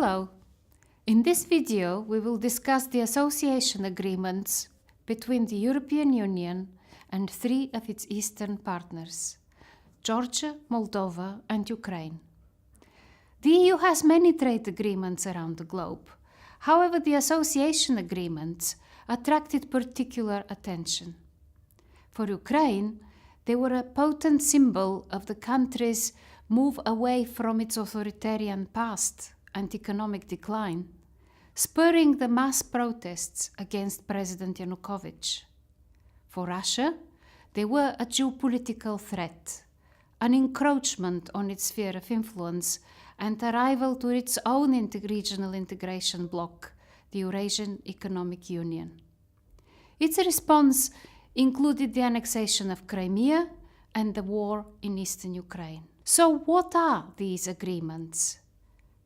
Hello! In this video, we will discuss the association agreements between the European Union and three of its eastern partners, Georgia, Moldova, and Ukraine. The EU has many trade agreements around the globe. However, the association agreements attracted particular attention. For Ukraine, they were a potent symbol of the country's move away from its authoritarian past and economic decline, spurring the mass protests against President Yanukovych. For Russia, they were a geopolitical threat, an encroachment on its sphere of influence, and a rival to its own regional integration bloc, the Eurasian Economic Union. Its response included the annexation of Crimea and the war in eastern Ukraine. So what are these agreements?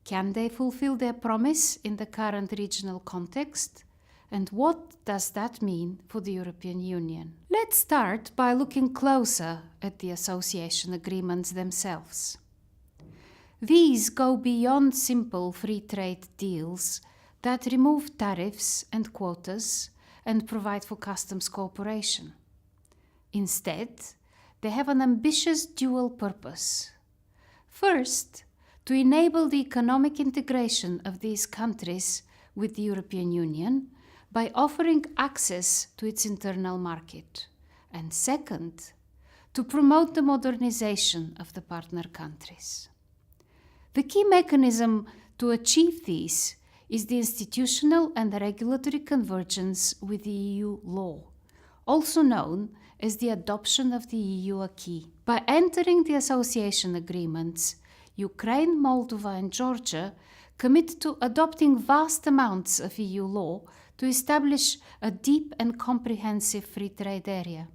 Can they fulfill their promise in the current regional context? And what does that mean for the European Union? Let's start by looking closer at the association agreements themselves. These go beyond simple free trade deals that remove tariffs and quotas and provide for customs cooperation. Instead, they have an ambitious dual purpose. First, to enable the economic integration of these countries with the European Union by offering access to its internal market. And second, to promote the modernization of the partner countries. The key mechanism to achieve these is the institutional and regulatory convergence with the EU law, also known as the adoption of the EU acquis. By entering the association agreements, Ukraine, Moldova, and Georgia commit to adopting vast amounts of EU law to establish a deep and comprehensive free trade area.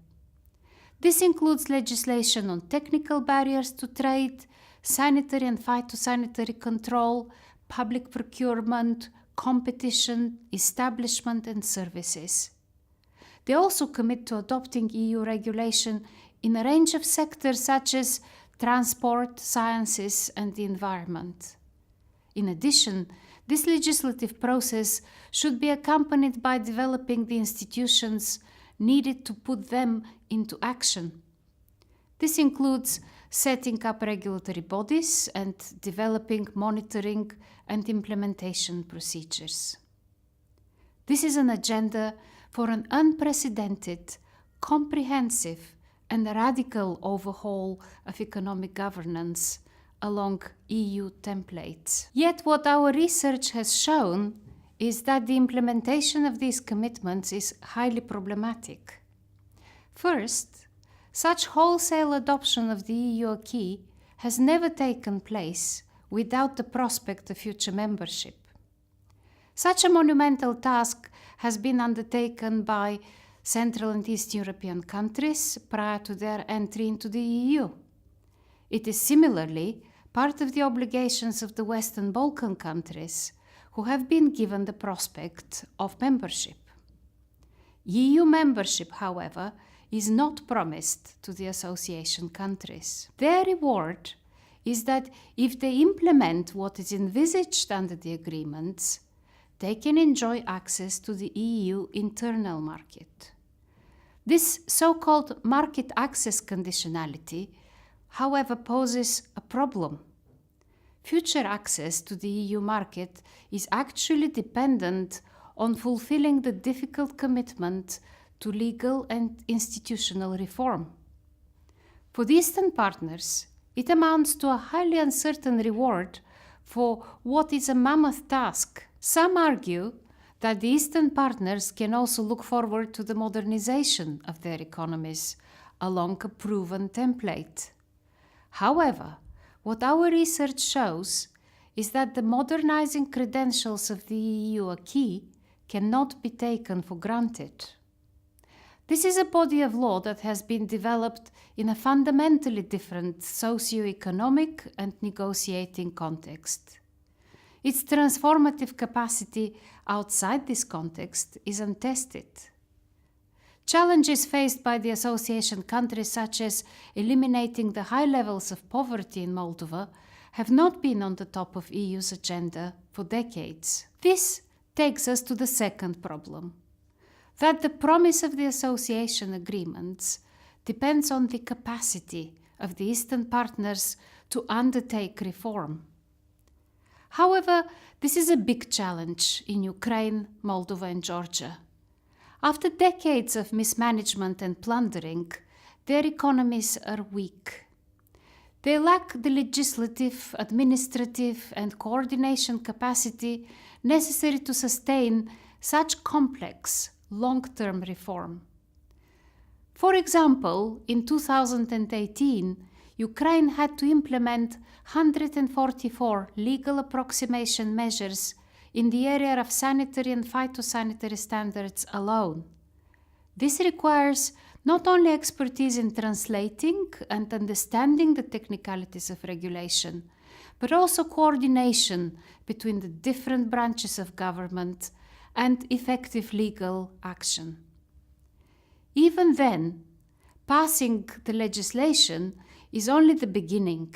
This includes legislation on technical barriers to trade, sanitary and phytosanitary control, public procurement, competition, establishment, and services. They also commit to adopting EU regulation in a range of sectors such as transport, sciences, and the environment. In addition, this legislative process should be accompanied by developing the institutions needed to put them into action. This includes setting up regulatory bodies and developing monitoring and implementation procedures. This is an agenda for an unprecedented, comprehensive, and radical overhaul of economic governance along EU templates. Yet what our research has shown is that the implementation of these commitments is highly problematic. First, such wholesale adoption of the EU acquis has never taken place without the prospect of future membership. Such a monumental task has been undertaken by Central and East European countries prior to their entry into the EU. It is similarly part of the obligations of the Western Balkan countries, who have been given the prospect of membership. EU membership, however, is not promised to the association countries. Their reward is that if they implement what is envisaged under the agreements, they can enjoy access to the EU internal market. This so-called market access conditionality, however, poses a problem. Future access to the EU market is actually dependent on fulfilling the difficult commitment to legal and institutional reform. For the Eastern partners, it amounts to a highly uncertain reward for what is a mammoth task. Some argue that the Eastern partners can also look forward to the modernization of their economies along a proven template. However, what our research shows is that the modernizing credentials of the EU acquis cannot be taken for granted. This is a body of law that has been developed in a fundamentally different socio-economic and negotiating context. Its transformative capacity outside this context is untested. Challenges faced by the association countries, such as eliminating the high levels of poverty in Moldova, have not been on the top of EU's agenda for decades. This takes us to the second problem, that the promise of the association agreements depends on the capacity of the Eastern partners to undertake reform. However, this is a big challenge in Ukraine, Moldova and Georgia. After decades of mismanagement and plundering, their economies are weak. They lack the legislative, administrative and coordination capacity necessary to sustain such complex, long-term reform. For example, in 2018, Ukraine had to implement 144 legal approximation measures in the area of sanitary and phytosanitary standards alone. This requires not only expertise in translating and understanding the technicalities of regulation, but also coordination between the different branches of government and effective legal action. Even then, passing the legislation is only the beginning.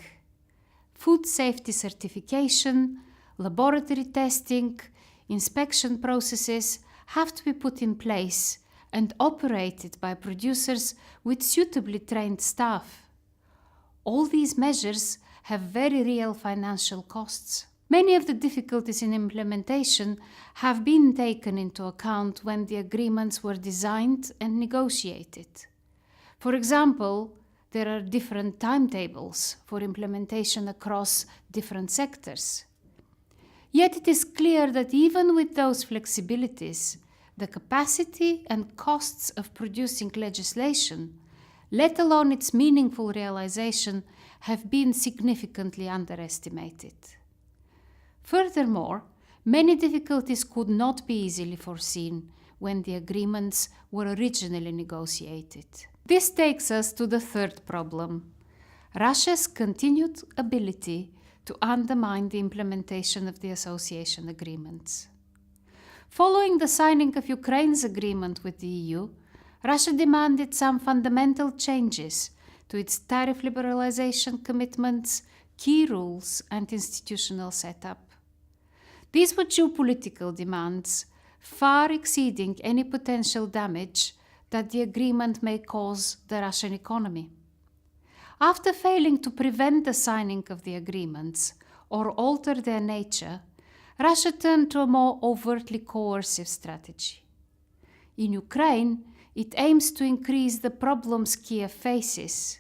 Food safety certification, laboratory testing, inspection processes have to be put in place and operated by producers with suitably trained staff. All these measures have very real financial costs. Many of the difficulties in implementation have been taken into account when the agreements were designed and negotiated. For example, there are different timetables for implementation across different sectors. Yet it is clear that even with those flexibilities, the capacity and costs of producing legislation, let alone its meaningful realization, have been significantly underestimated. Furthermore, many difficulties could not be easily foreseen when the agreements were originally negotiated. This takes us to the third problem: Russia's continued ability to undermine the implementation of the association agreements. Following the signing of Ukraine's agreement with the EU, Russia demanded some fundamental changes to its tariff liberalization commitments, key rules, and institutional setup. These were geopolitical demands, far exceeding any potential damage that the agreement may cause the Russian economy. After failing to prevent the signing of the agreements or alter their nature, Russia turned to a more overtly coercive strategy. In Ukraine, it aims to increase the problems Kiev faces,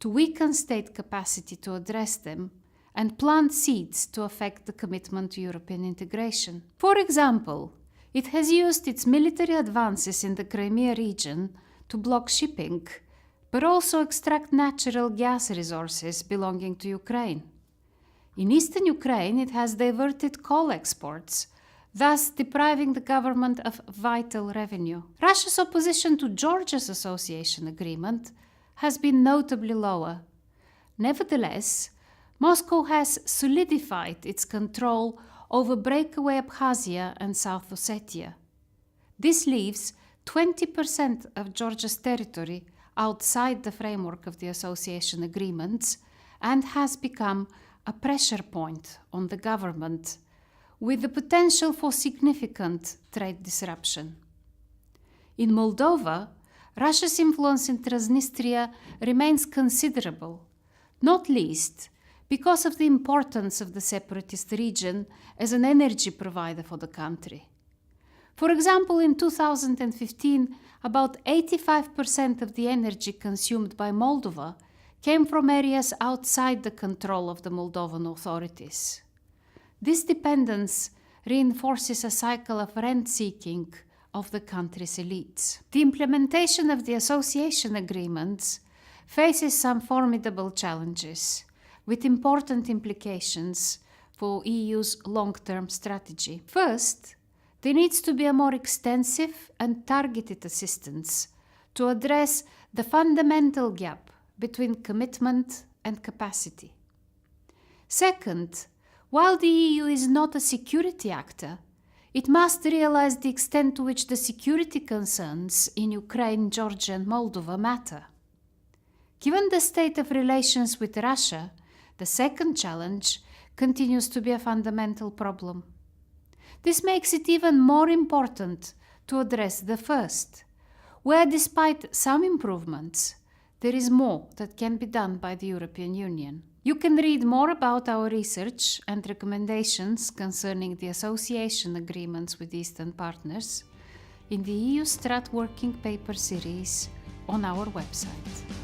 to weaken state capacity to address them, and plant seeds to affect the commitment to European integration. For example, it has used its military advances in the Crimea region to block shipping, but also extract natural gas resources belonging to Ukraine. In eastern Ukraine, it has diverted coal exports, thus depriving the government of vital revenue. Russia's opposition to Georgia's association agreement has been notably lower. Nevertheless, Moscow has solidified its control over breakaway Abkhazia and South Ossetia. This leaves 20% of Georgia's territory outside the framework of the association agreements and has become a pressure point on the government, with the potential for significant trade disruption. In Moldova, Russia's influence in Transnistria remains considerable, not least because of the importance of the separatist region as an energy provider for the country. For example, in 2015, about 85% of the energy consumed by Moldova came from areas outside the control of the Moldovan authorities. This dependence reinforces a cycle of rent-seeking of the country's elites. The implementation of the association agreements faces some formidable challenges, with important implications for EU's long-term strategy. First, there needs to be a more extensive and targeted assistance to address the fundamental gap between commitment and capacity. Second, while the EU is not a security actor, it must realize the extent to which the security concerns in Ukraine, Georgia, and Moldova matter. Given the state of relations with Russia, The second challenge continues to be a fundamental problem. This makes it even more important to address the first, where despite some improvements, there is more that can be done by the European Union. You can read more about our research and recommendations concerning the association agreements with Eastern partners in the EU-STRAT working paper series on our website.